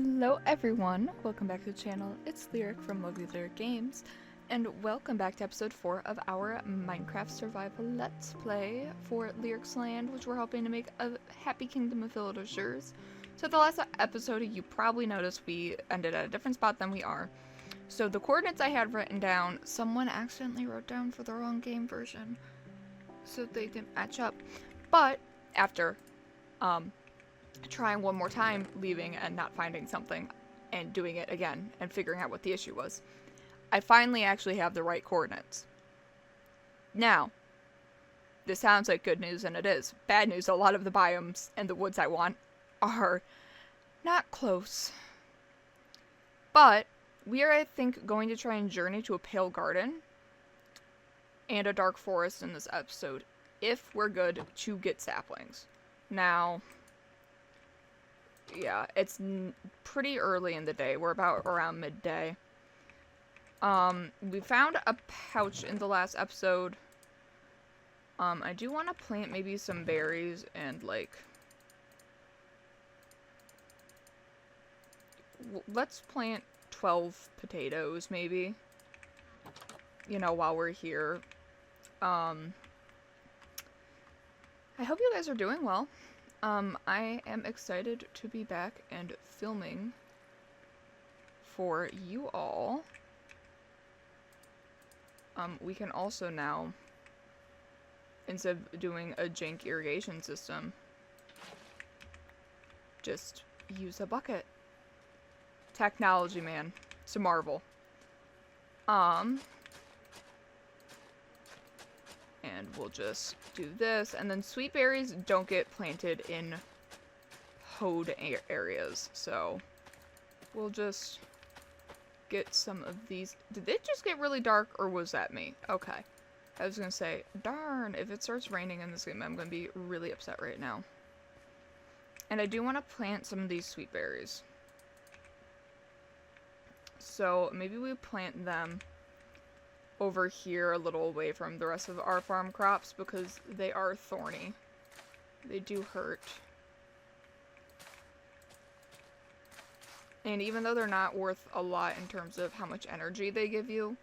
Hello everyone, welcome back to the channel. It's Lyric from Lovely Lyric Games, and welcome back to episode 4 of our Minecraft Survival Let's Play for Lyric's Land, which we're hoping to make a happy kingdom of villagers. So the last episode, you probably noticed we ended at a different spot than we are. So the coordinates I had written down, someone accidentally wrote down for the wrong game version, so they didn't match up. But after, trying one more time, leaving and not finding something, and doing it again and figuring out what the issue was, I finally actually have the right coordinates. Now, this sounds like good news, and it is. Bad news, a lot of the biomes and the woods I want are not close. But we are, I think, going to try and journey to a pale garden and a dark forest in this episode, if we're good to get saplings. Now, yeah, it's pretty early in the day. We're about around midday. We found a pouch in the last episode. I do want to plant maybe some berries and, like, let's plant 12 potatoes, maybe. You know, while we're here. I hope you guys are doing well. I am excited to be back and filming for you all. We can also now, instead of doing a jank irrigation system, just use a bucket. Technology, man. It's a marvel. And we'll just do this, and then sweet berries don't get planted in hoed areas, so we'll just get some of these. Did it just get really dark, or was that me? Okay. I was gonna say, darn, if it starts raining in this game, I'm gonna be really upset right now. And I do want to plant some of these sweet berries. So maybe we plant them over here a little away from the rest of our farm crops, because they are thorny. They do hurt. And even though they're not worth a lot in terms of how much energy they give you,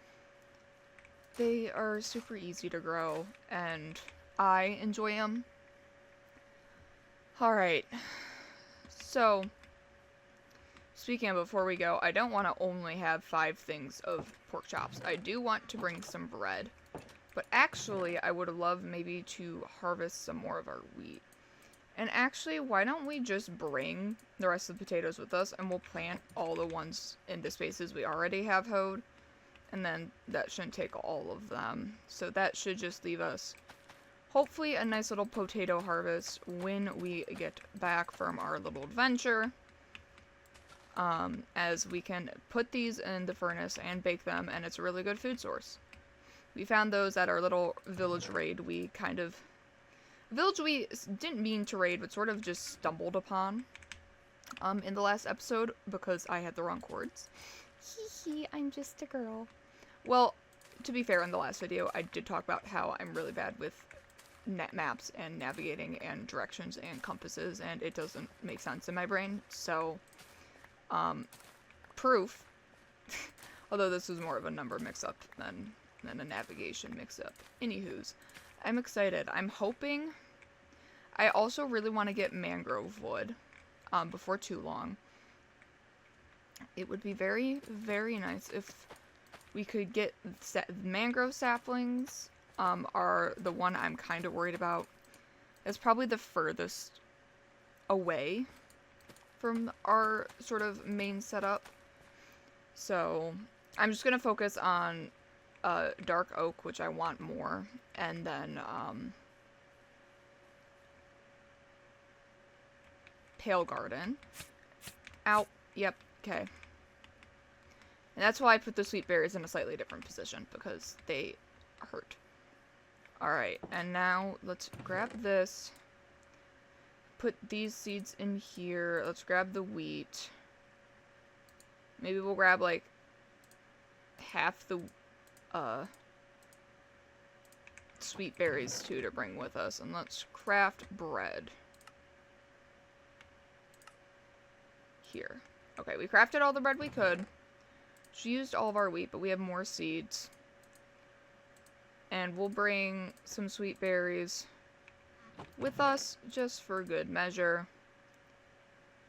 they are super easy to grow, and I enjoy them. Alright. So, speaking of, before we go, I don't want to only have 5 things of pork chops. I do want to bring some bread. But actually, I would love maybe to harvest some more of our wheat. And actually, why don't we just bring the rest of the potatoes with us, and we'll plant all the ones in the spaces we already have hoed. And then that shouldn't take all of them. So that should just leave us, hopefully, a nice little potato harvest when we get back from our little adventure. As we can put these in the furnace and bake them, and it's a really good food source. We found those at our little village raid. We didn't mean to raid, but sort of just stumbled upon, in the last episode, because I had the wrong chords. Hee, I'm just a girl. Well, to be fair, in the last video, I did talk about how I'm really bad with maps and navigating and directions and compasses, and it doesn't make sense in my brain, so proof, although this was more of a number mix-up than a navigation mix-up. Anywho's, I'm excited. I'm hoping. I also really want to get mangrove wood before too long. It would be very, very nice if we could get mangrove saplings. Are the one I'm kind of worried about. It's probably the furthest away from our sort of main setup. So I'm just gonna focus on dark oak, which I want more, and then pale garden. Ow. Yep. Okay. And that's why I put the sweet berries in a slightly different position, because they hurt. Alright, and now let's grab this. Put these seeds in here. Let's grab the wheat. Maybe we'll grab, like, half the sweet berries, too, to bring with us. And let's craft bread. Here. Okay, we crafted all the bread we could. She used all of our wheat, but we have more seeds. And we'll bring some sweet berries with us just for good measure.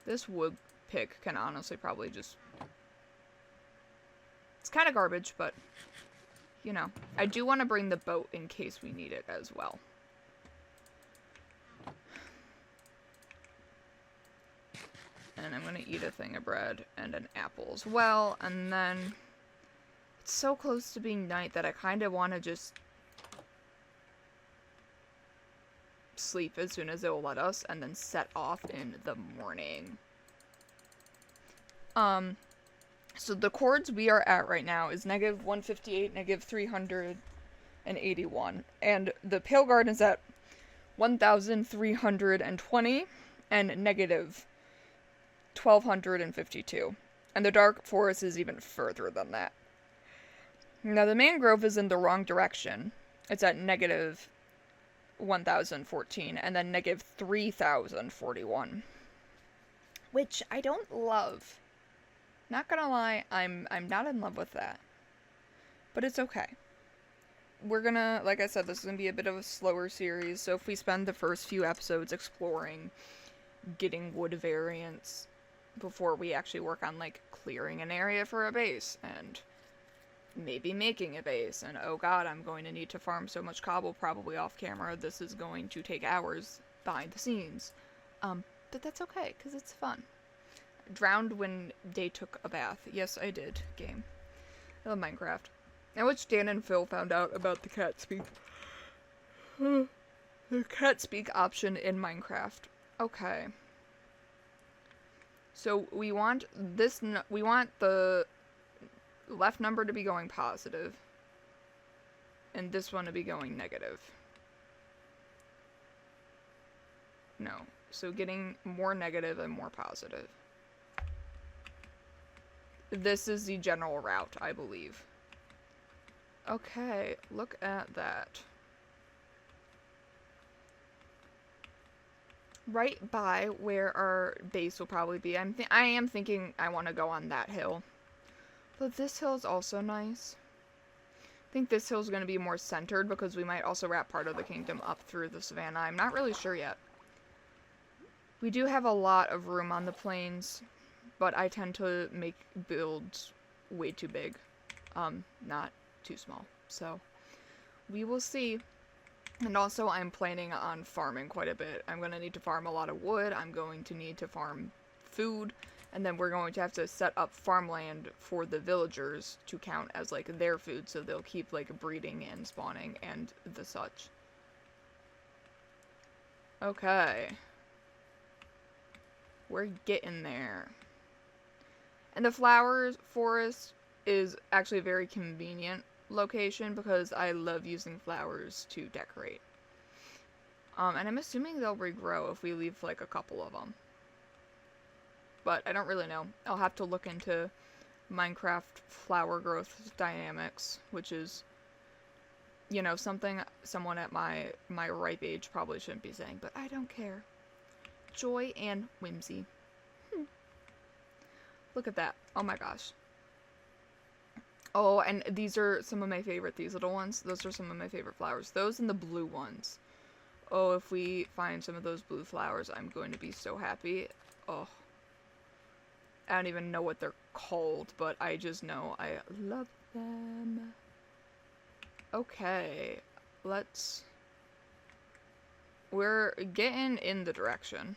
This wood pick can honestly probably just... It's kind of garbage, but, you know. I do want to bring the boat in case we need it as well. And I'm going to eat a thing of bread and an apple as well. And then it's so close to being night that I kind of want to just sleep as soon as it will let us and then set off in the morning. So the chords we are at right now is -158, -381. And the Pale Garden is at 1,320 and -1,252. And the Dark Forest is even further than that. Now the Mangrove is in the wrong direction. It's at -1,014 and then -3,041. Which I don't love. Not gonna lie, I'm not in love with that. But it's okay. We're gonna, like I said, this is gonna be a bit of a slower series, so if we spend the first few episodes exploring getting wood variants before we actually work on, like, clearing an area for a base, and maybe making a base, and oh god, I'm going to need to farm so much cobble probably off camera, this is going to take hours behind the scenes. But that's okay, because it's fun. Drowned when they took a bath. Yes, I did, game. I love Minecraft. Now which Dan and Phil found out about the cat speak. The cat speak option in Minecraft. Okay. So we want this, we want the left number to be going positive. And this one to be going negative. No. So getting more negative and more positive. This is the general route, I believe. Okay, look at that. Right by where our base will probably be. I am thinking I want to go on that hill. But this hill is also nice. I think this hill is going to be more centered because we might also wrap part of the kingdom up through the savannah. I'm not really sure yet. We do have a lot of room on the plains, but I tend to make builds way too big, not too small. So we will see. And also I'm planning on farming quite a bit. I'm going to need to farm a lot of wood. I'm going to need to farm food. And then we're going to have to set up farmland for the villagers to count as, like, their food. So they'll keep, like, breeding and spawning and the such. Okay. We're getting there. And the flowers forest is actually a very convenient location because I love using flowers to decorate. And I'm assuming they'll regrow if we leave, like, a couple of them. But I don't really know. I'll have to look into Minecraft flower growth dynamics, which is, you know, something someone at my ripe age probably shouldn't be saying, but I don't care. Joy and whimsy. Look at that. Oh my gosh. Oh, and these are some of my favorite, these little ones. Those are some of my favorite flowers. Those and the blue ones. Oh, if we find some of those blue flowers, I'm going to be so happy. Oh. I don't even know what they're called, but I just know I love them. Okay. We're getting in the direction.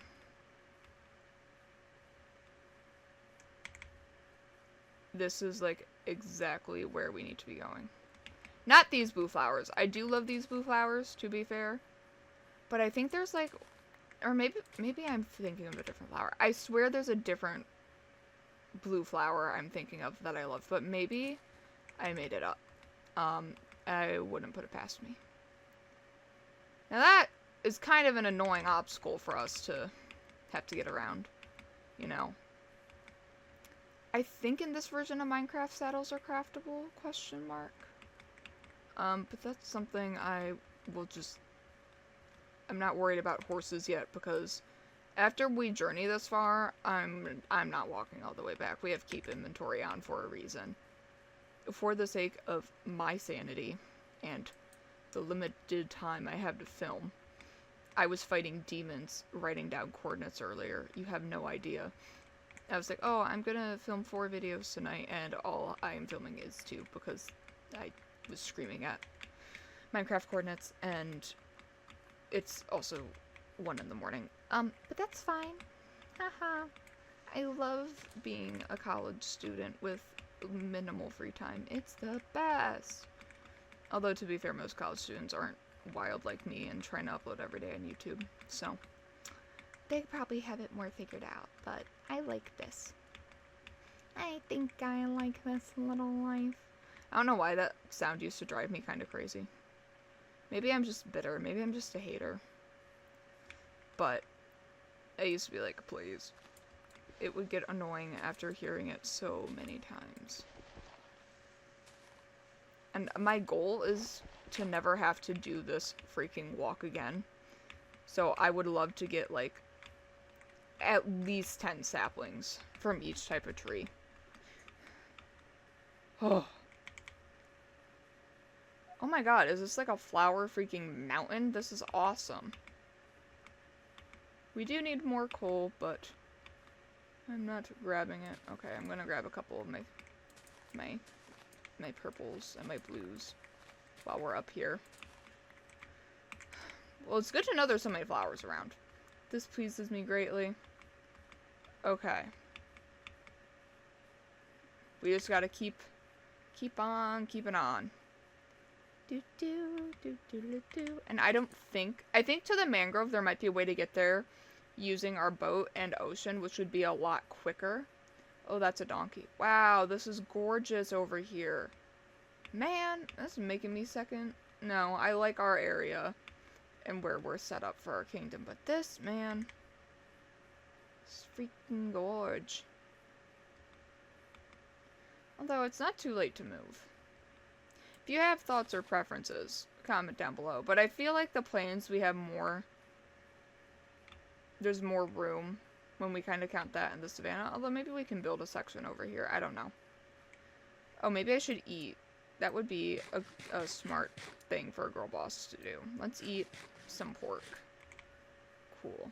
This is, like, exactly where we need to be going. Not these blue flowers. I do love these blue flowers, to be fair. But I think there's, like... Or maybe I'm thinking of a different flower. I swear there's a different blue flower I'm thinking of that I love. But maybe I made it up. I wouldn't put it past me. Now that is kind of an annoying obstacle for us to have to get around. You know. I think in this version of Minecraft saddles are craftable, question mark. But that's something I will just... I'm not worried about horses yet because After we journey this far, I'm not walking all the way back. We have keep inventory on for a reason. For the sake of my sanity and the limited time I have to film, I was fighting demons writing down coordinates earlier. You have no idea. I was like, oh, I'm gonna film 4 videos tonight, and all I am filming is 2 because I was screaming at Minecraft coordinates, and it's also 1 in the morning. But that's fine. Haha. I love being a college student with minimal free time. It's the best. Although, to be fair, most college students aren't wild like me and trying to upload every day on YouTube, so they probably have it more figured out, but I like this. I think I like this little life. I don't know why that sound used to drive me kind of crazy. Maybe I'm just bitter. Maybe I'm just a hater. But I used to be like, please. It would get annoying after hearing it so many times. And my goal is to never have to do this freaking walk again. So I would love to get, like, at least 10 saplings from each type of tree. Oh. Oh my god, is this like a flower freaking mountain? This is awesome. We do need more coal, but I'm not grabbing it. Okay, I'm gonna grab a couple of my purples and my blues while we're up here. Well, it's good to know there's so many flowers around. This pleases me greatly. Okay. We just gotta keep on keeping on. Do do do do do do. And I think to the mangrove there might be a way to get there using our boat and ocean, which would be a lot quicker. Oh, that's a donkey. Wow, this is gorgeous over here. Man, that's making me second. No, I like our area and where we're set up for our kingdom, but this, man, it's freaking gorge. Although it's not too late to move. If you have thoughts or preferences, comment down below. But I feel like the plains we have more. There's more room when we kind of count that in the savannah. Although maybe we can build a section over here. I don't know. Oh, maybe I should eat. That would be a smart thing for a girl boss to do. Let's eat some pork. Cool.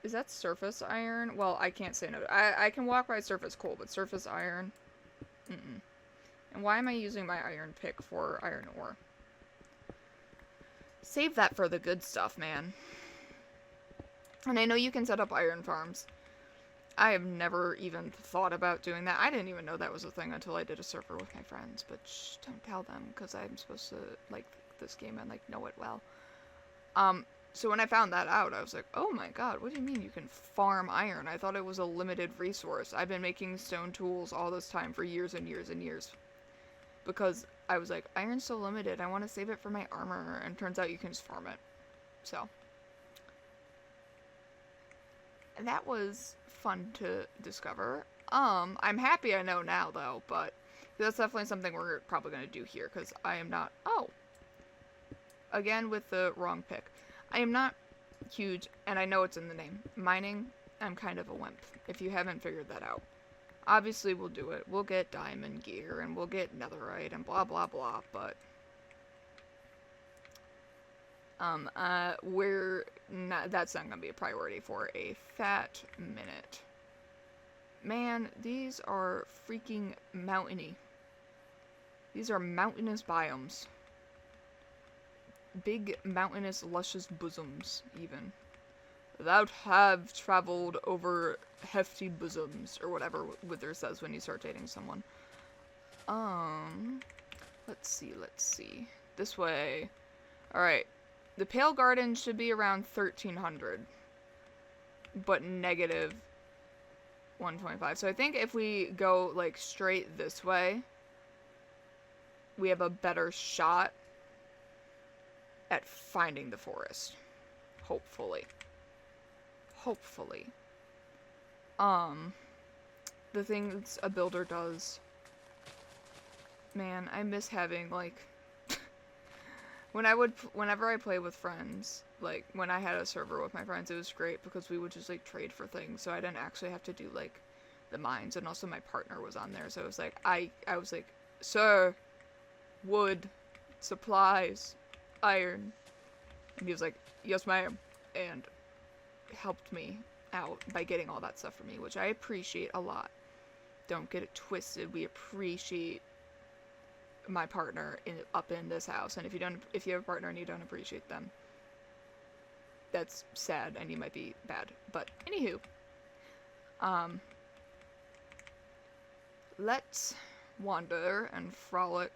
Is that surface iron? Well, I can't say no. I can walk by surface coal, but surface iron? Mm-mm. And why am I using my iron pick for iron ore? Save that for the good stuff, man. And I know you can set up iron farms. I have never even thought about doing that. I didn't even know that was a thing until I did a server with my friends. But shh, don't tell them, because I'm supposed to like this game and like know it well. So when I found that out, I was like, oh my god, what do you mean you can farm iron? I thought it was a limited resource. I've been making stone tools all this time for years and years and years. Because I was like, iron's so limited, I want to save it for my armor, and turns out you can just farm it. So. And that was fun to discover. I'm happy I know now, though, but that's definitely something we're probably going to do here, because I am not, again with the wrong pick. I am not huge, and I know it's in the name. Mining, I'm kind of a wimp, if you haven't figured that out. Obviously, we'll do it. We'll get diamond gear, and we'll get netherite, and blah, blah, blah, but that's not gonna be a priority for a fat minute. Man, these are freaking mountainy. These are mountainous biomes. Big, mountainous, luscious bosoms, even. Thou have traveled over hefty bosoms, or whatever Wither says when you start dating someone. Let's see. This way. Alright. The Pale Garden should be around 1300. But negative 125. So I think if we go, like, straight this way, we have a better shot at finding the forest. Hopefully. The things a builder does. Man, I miss having, like, Whenever I play with friends, like when I had a server with my friends, it was great because we would just like trade for things, so I didn't actually have to do like the mines, and also my partner was on there, so it was like I was like, sir, wood, supplies, iron, and he was like, yes ma'am, and helped me out by getting all that stuff for me, which I appreciate a lot. Don't get it twisted, we appreciate my partner up in this house, and if you have a partner and you don't appreciate them, that's sad and you might be bad. But anywho, let's wander and frolic.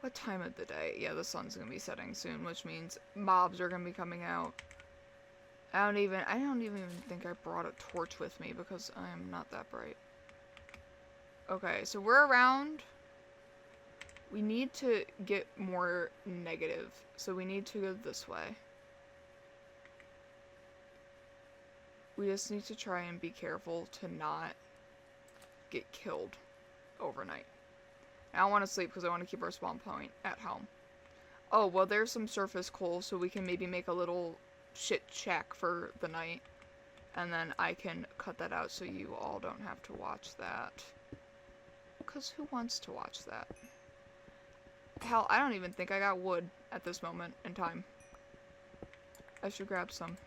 What time of the day? Yeah, the sun's gonna be setting soon, which means mobs are gonna be coming out. I don't even think I brought a torch with me because I am not that bright. Okay, so we're around. We need to get more negative, so we need to go this way. We just need to try and be careful to not get killed overnight. I don't want to sleep because I want to keep our spawn point at home. Oh, well, there's some surface coal, so we can maybe make a little shit shack for the night. And then I can cut that out so you all don't have to watch that. Because who wants to watch that? Hell, I don't even think I got wood at this moment in time. I should grab some.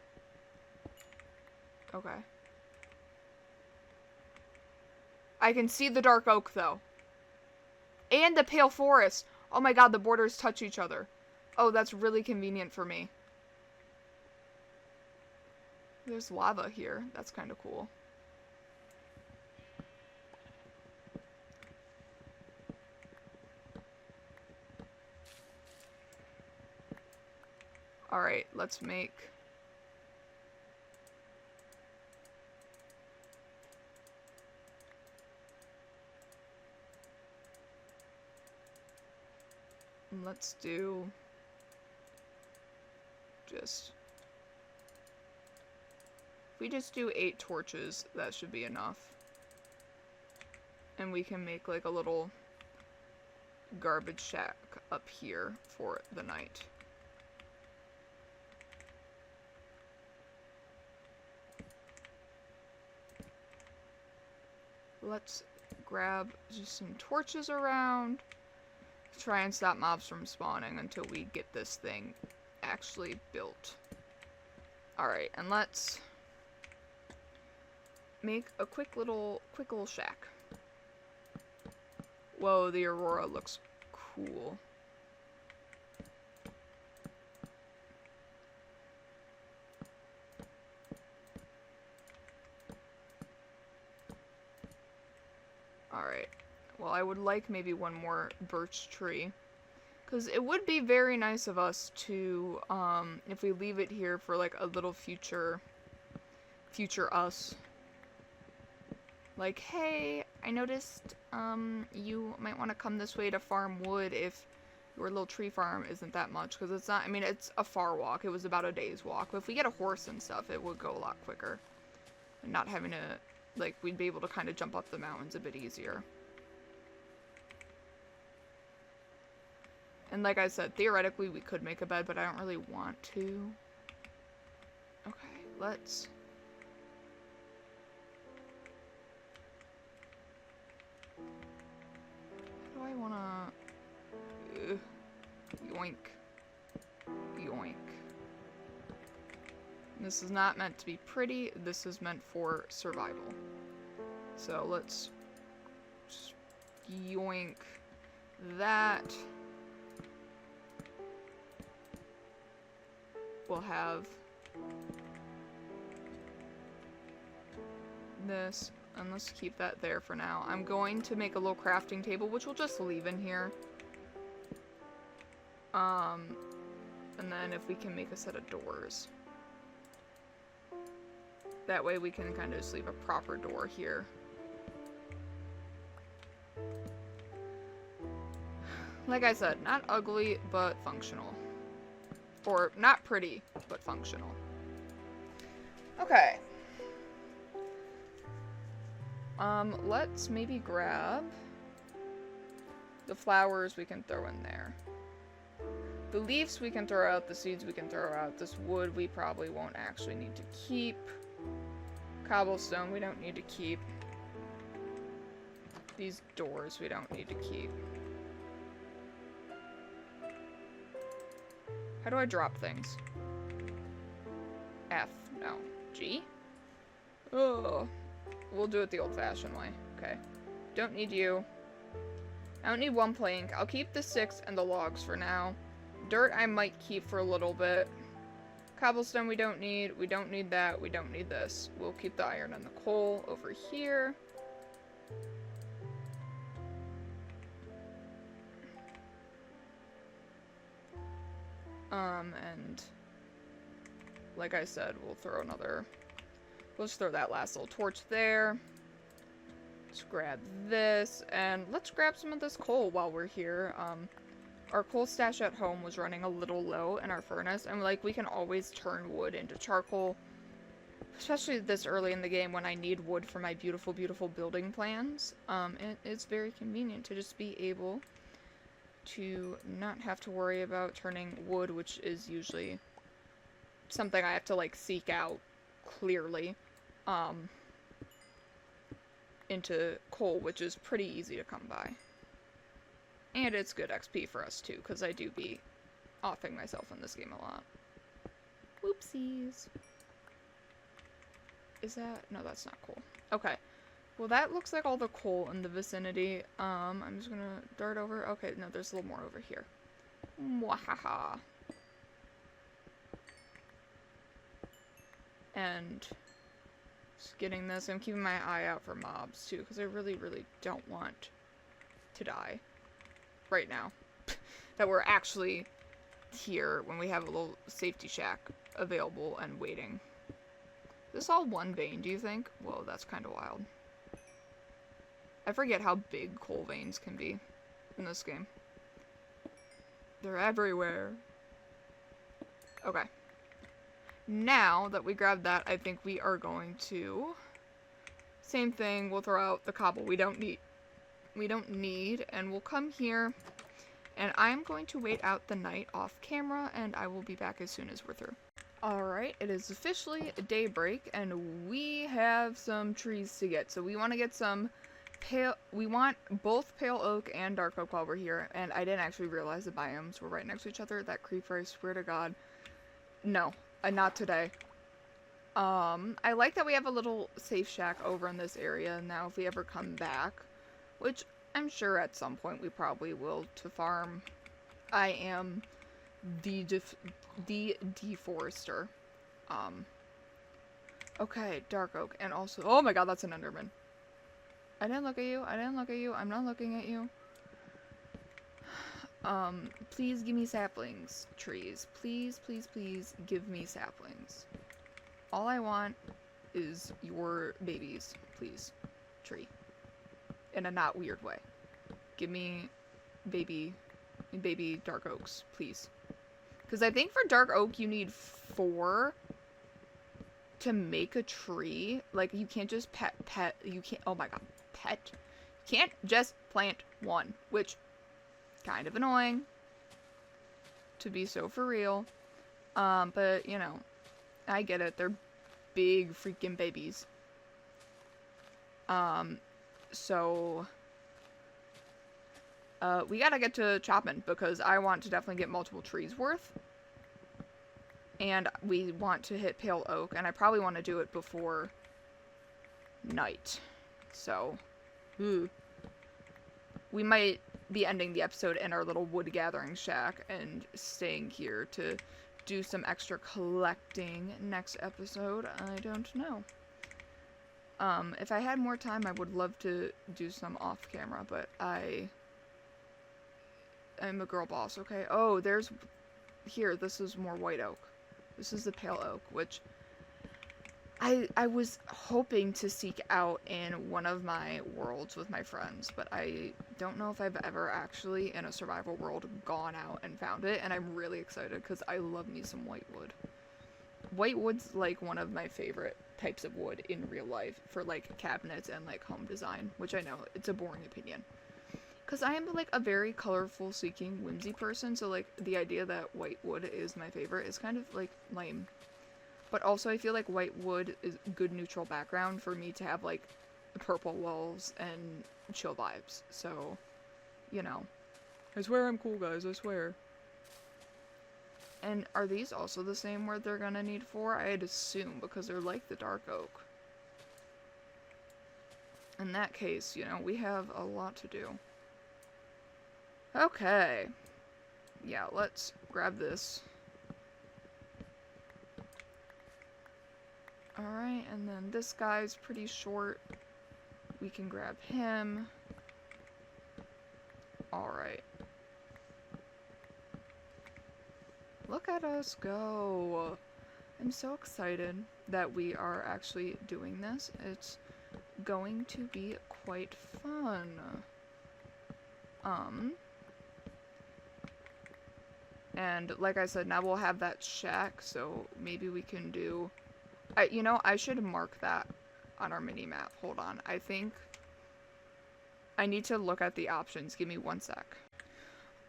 Okay. I can see the dark oak, though. And the pale forest. Oh my god, the borders touch each other. Oh, that's really convenient for me. There's lava here. That's kind of cool. Alright, let's make... Let's do... If we just do 8 torches, that should be enough. And we can make like a little garbage shack up here for the night. Let's grab just some torches around. Try and stop mobs from spawning until we get this thing actually built. Alright, and let's make a quick little shack. Whoa, the aurora looks cool. Alright. Well, I would like maybe one more birch tree. Because it would be very nice of us to, if we leave it here for like a little future us. Like, hey, I noticed, you might want to come this way to farm wood if your little tree farm isn't that much. Because it's not, I mean, it's a far walk. It was about a day's walk. But if we get a horse and stuff, it would go a lot quicker. And not having to, like, we'd be able to kind of jump up the mountains a bit easier. And like I said, theoretically we could make a bed, but I don't really want to. Okay, let's... How do I wanna... Yoink. Yoink. This is not meant to be pretty, this is meant for survival. So let's... just yoink that. We'll have this, and let's keep that there for now. I'm going to make a little crafting table, which we'll just leave in here. And then if we can make a set of doors. That way we can kind of just leave a proper door here. Like I said, not ugly, but functional. Or, not pretty, but functional. Okay. Let's maybe grab The flowers we can throw in there. The leaves we can throw out, the seeds we can throw out. This wood we probably won't actually need to keep. Cobblestone we don't need to keep. These doors we don't need to keep. How do I drop things? F. No. G? Oh. We'll do it the old-fashioned way. Okay. Don't need you. I don't need one plank. I'll keep the 6 and the logs for now. Dirt I might keep for a little bit. Cobblestone we don't need. We don't need that. We don't need this. We'll keep the iron and the coal over here. And like I said, we'll just throw that last little torch there. Let's grab this, and let's grab some of this coal while we're here. Our coal stash at home was running a little low in our furnace, and like we can always turn wood into charcoal, especially this early in the game when I need wood for my beautiful, beautiful building plans. It's very convenient to just be able to not have to worry about turning wood, which is usually something I have to like seek out clearly, into coal, which is pretty easy to come by. And it's good XP for us too, because I do be offing myself in this game a lot. Whoopsies. Is that? No, that's not coal. Okay. Well, that looks like all the coal in the vicinity. I'm just gonna dart over. Okay, no, there's a little more over here. Mwahaha. And just getting this. I'm keeping my eye out for mobs too, because I really, really don't want to die right now. That we're actually here when we have a little safety shack available and waiting. Is this all one vein, do you think? Whoa, that's kind of wild. I forget how big coal veins can be in this game. They're everywhere. Okay. Now that we grabbed that, I think we are going to... Same thing, we'll throw out the cobble we don't need. And we'll come here, and I'm going to wait out the night off camera, and I will be back as soon as we're through. Alright, it is officially daybreak, and we have some trees to get. So we want to get some we want both pale oak and dark oak while we're here, and I didn't actually realize the biomes were right next to each other. That creeper, I swear to God. No, not today. I like that we have a little safe shack over in this area now if we ever come back, which I'm sure at some point we probably will, to farm. I am the deforester. Okay, dark oak, and also, oh my God, that's an Enderman. I didn't look at you. I didn't look at you. I'm not looking at you. Please give me saplings, trees. Please, please, please give me saplings. All I want is your babies, please. Tree. In a not weird way. Give me baby dark oaks, please. Because I think for dark oak you need 4 to make a tree. Like, you can't just you can't, oh my God, pet. You can't just plant 1, which, kind of annoying, to be so for real. But, you know, I get it, they're big freaking babies. So, we gotta get to chopping, because I want to definitely get multiple trees worth. And we want to hit pale oak, and I probably want to do it before night. So, we might be ending the episode in our little wood gathering shack and staying here to do some extra collecting next episode. I don't know. If I had more time, I would love to do some off camera, but I'm a girl boss, okay? Oh, here, this is more white oak. This is the pale oak, which I was hoping to seek out in one of my worlds with my friends, but I don't know if I've ever actually, in a survival world, gone out and found it, and I'm really excited because I love me some whitewood. Whitewood's like one of my favorite types of wood in real life for like cabinets and like home design, which I know it's a boring opinion. Because I am like a very colorful seeking whimsy person, so like the idea that white wood is my favorite is kind of like lame. But also I feel like white wood is good neutral background for me to have like purple walls and chill vibes. So, you know. I swear I'm cool, guys, I swear. And are these also the same word they're gonna need for? I'd assume, because they're like the dark oak. In that case, you know, we have a lot to do. Okay. Yeah, let's grab this. Alright, and then this guy's pretty short. We can grab him. Alright. Look at us go. I'm so excited that we are actually doing this. It's going to be quite fun. And like I said, now we'll have that shack, so maybe we can do... you know, I should mark that on our mini-map. Hold on. I think I need to look at the options. Give me one sec.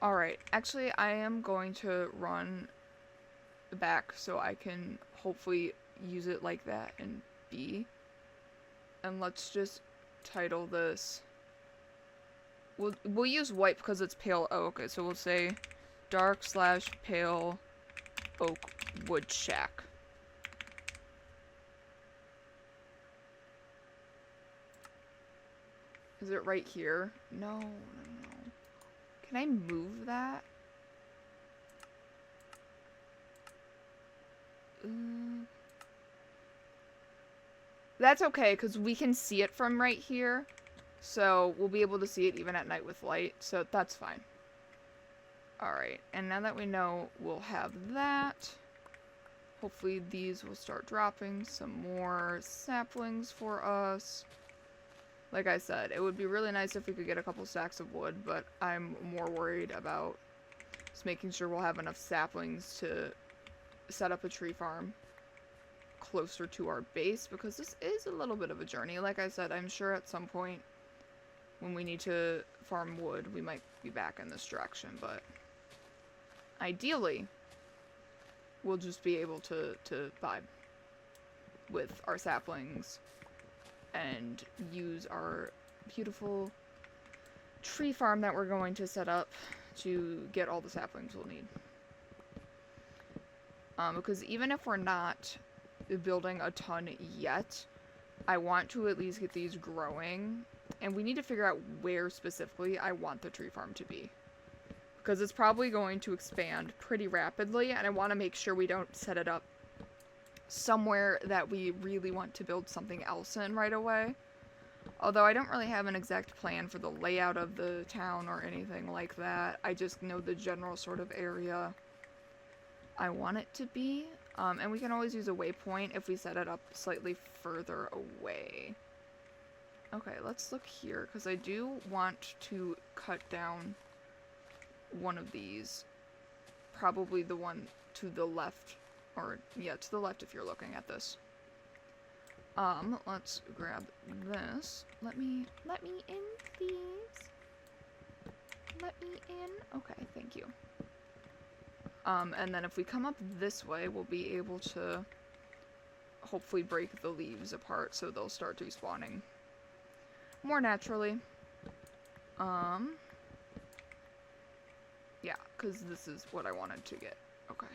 Alright, actually I am going to run back so I can hopefully use it like that in B. And let's just title this... We'll use white because it's pale oak, so we'll say dark/pale oak wood shack. Is it right here? No. Can I move that? That's okay, because we can see it from right here. So we'll be able to see it even at night with light, so that's fine. Alright, and now that we know we'll have that, hopefully these will start dropping some more saplings for us. Like I said, it would be really nice if we could get a couple stacks of wood, but I'm more worried about just making sure we'll have enough saplings to set up a tree farm closer to our base, because this is a little bit of a journey. Like I said, I'm sure at some point when we need to farm wood, we might be back in this direction, but ideally, we'll just be able to vibe with our saplings and use our beautiful tree farm that we're going to set up to get all the saplings we'll need. Because even if we're not building a ton yet, I want to at least get these growing, and we need to figure out where specifically I want the tree farm to be, because it's probably going to expand pretty rapidly, and I want to make sure we don't set it up somewhere that we really want to build something else in right away. Although I don't really have an exact plan for the layout of the town or anything like that. I just know the general sort of area I want it to be. And we can always use a waypoint if we set it up slightly further away. Okay, let's look here, because I do want to cut down one of these. Probably the one to the left. Or, yeah, to the left if you're looking at this. Let's grab this. Let me in, please. Let me in. Okay, thank you. And then if we come up this way, we'll be able to hopefully break the leaves apart so they'll start respawning more naturally. Yeah, because this is what I wanted to get. Okay.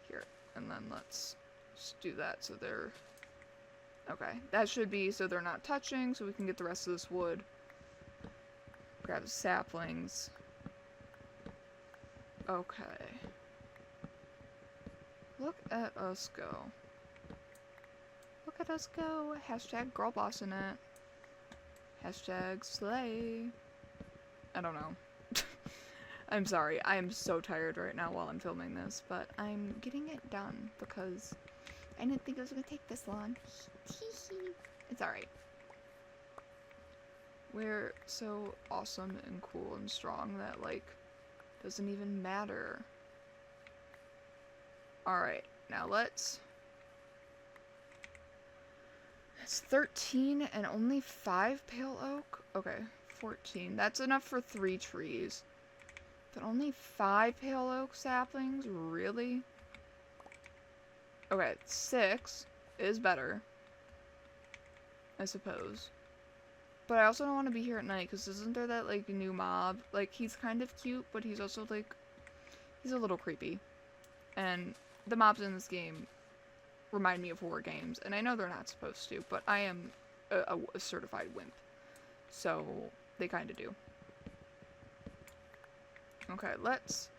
Here, and then let's just do that so they're... Okay, that should be so they're not touching, so we can get the rest of this wood. Grab the saplings. Okay. Look at us go. Look at us go. Hashtag girl bossing it. Hashtag slay. I don't know. I'm sorry. I am so tired right now while I'm filming this, but I'm getting it done because I didn't think it was going to take this long. It's alright. We're so awesome and cool and strong that, like, doesn't even matter. Alright, now let's... It's 13 and only 5 pale oak? Okay, 14. That's enough for 3 trees. But only 5 pale oak saplings? Really? Okay, 6 is better, I suppose. But I also don't want to be here at night, because isn't there that, like, new mob? Like, he's kind of cute, but he's also, like, he's a little creepy. And the mobs in this game remind me of horror games, and I know they're not supposed to, but I am a certified wimp. So, they kind of do. Okay, let's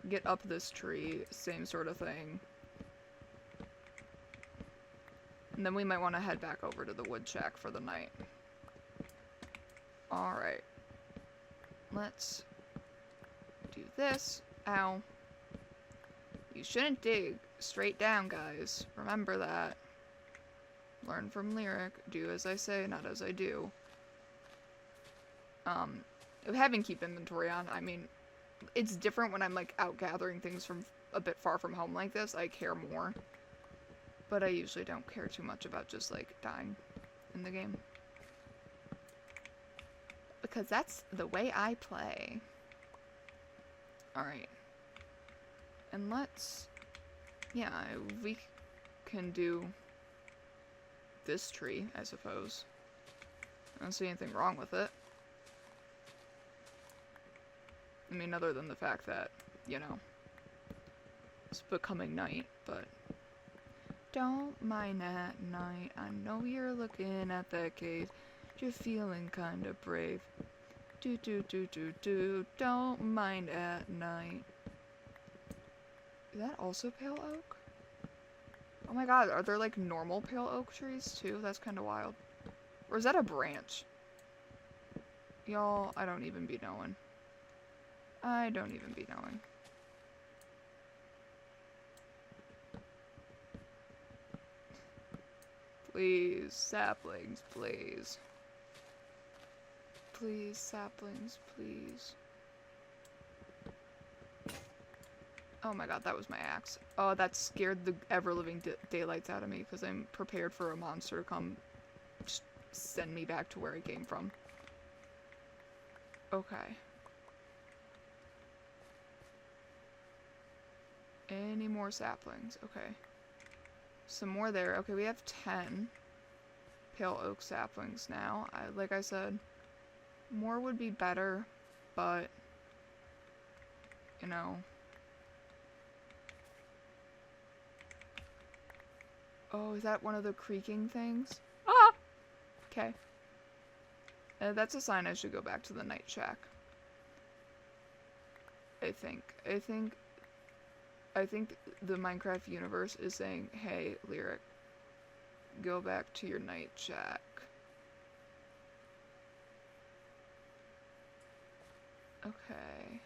get up this tree, same sort of thing. And then we might want to head back over to the wood shack for the night. Alright. Let's do this. Ow. You shouldn't dig straight down, guys. Remember that. Learn from Lyric. Do as I say, not as I do. Having keep inventory on, I mean, it's different when I'm, like, out gathering things from a bit far from home like this. I care more. But I usually don't care too much about just, like, dying in the game. Because that's the way I play. Alright. And let's... yeah, we can do this tree, I suppose. I don't see anything wrong with it. I mean, other than the fact that, you know, it's becoming night, but... don't mind at night. I know you're looking at that cave. You're feeling kinda brave. Don't mind at night. Is that also pale oak? Oh my god, are there like normal pale oak trees too? That's kinda wild. Or is that a branch? Y'all, I don't even be knowing. I don't even be knowing. Please, saplings, please. Please, saplings, please. Oh my god, that was my axe. Oh, that scared the ever-living daylights out of me, because I'm prepared for a monster to come just send me back to where I came from. Okay. Any more saplings? Okay. Some more there. Okay, we have 10 pale oak saplings now. Like I said, more would be better, but, you know. Oh, is that one of the creaking things? Ah! Okay. That's a sign I should go back to the night shack. I think the Minecraft universe is saying, hey, Lyric, go back to your night shack. Okay.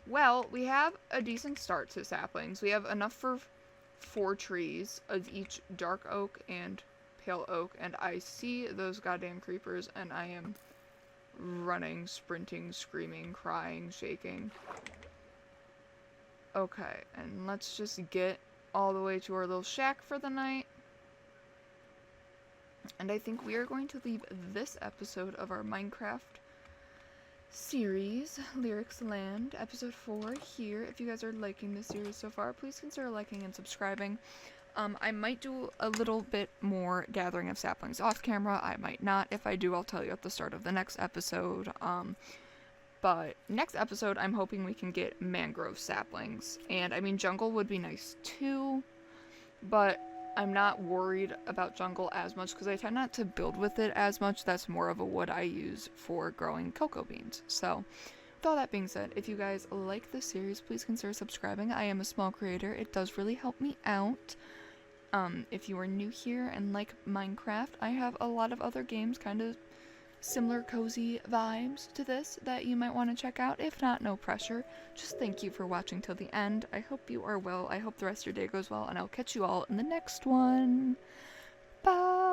Well, we have a decent start to saplings. We have enough for 4 trees of each dark oak and pale oak, and I see those goddamn creepers, and I am running, sprinting, screaming, crying, shaking. Okay, and let's just get all the way to our little shack for the night. And I think we are going to leave this episode of our Minecraft series, Lyrics Land, episode 4 here. If you guys are liking this series so far, please consider liking and subscribing. I might do a little bit more gathering of saplings off camera. I might not. If I do, I'll tell you at the start of the next episode. But next episode, I'm hoping we can get mangrove saplings. And, I mean, jungle would be nice too. But I'm not worried about jungle as much because I tend not to build with it as much. That's more of a wood I use for growing cocoa beans. So, with all that being said, if you guys like this series, please consider subscribing. I am a small creator. It does really help me out. If you are new here and like Minecraft, I have a lot of other games, kind of similar cozy vibes to this, that you might want to check out. If not, no pressure. Just thank you for watching till the end. I hope you are well. I hope the rest of your day goes well, and I'll catch you all in the next one. Bye!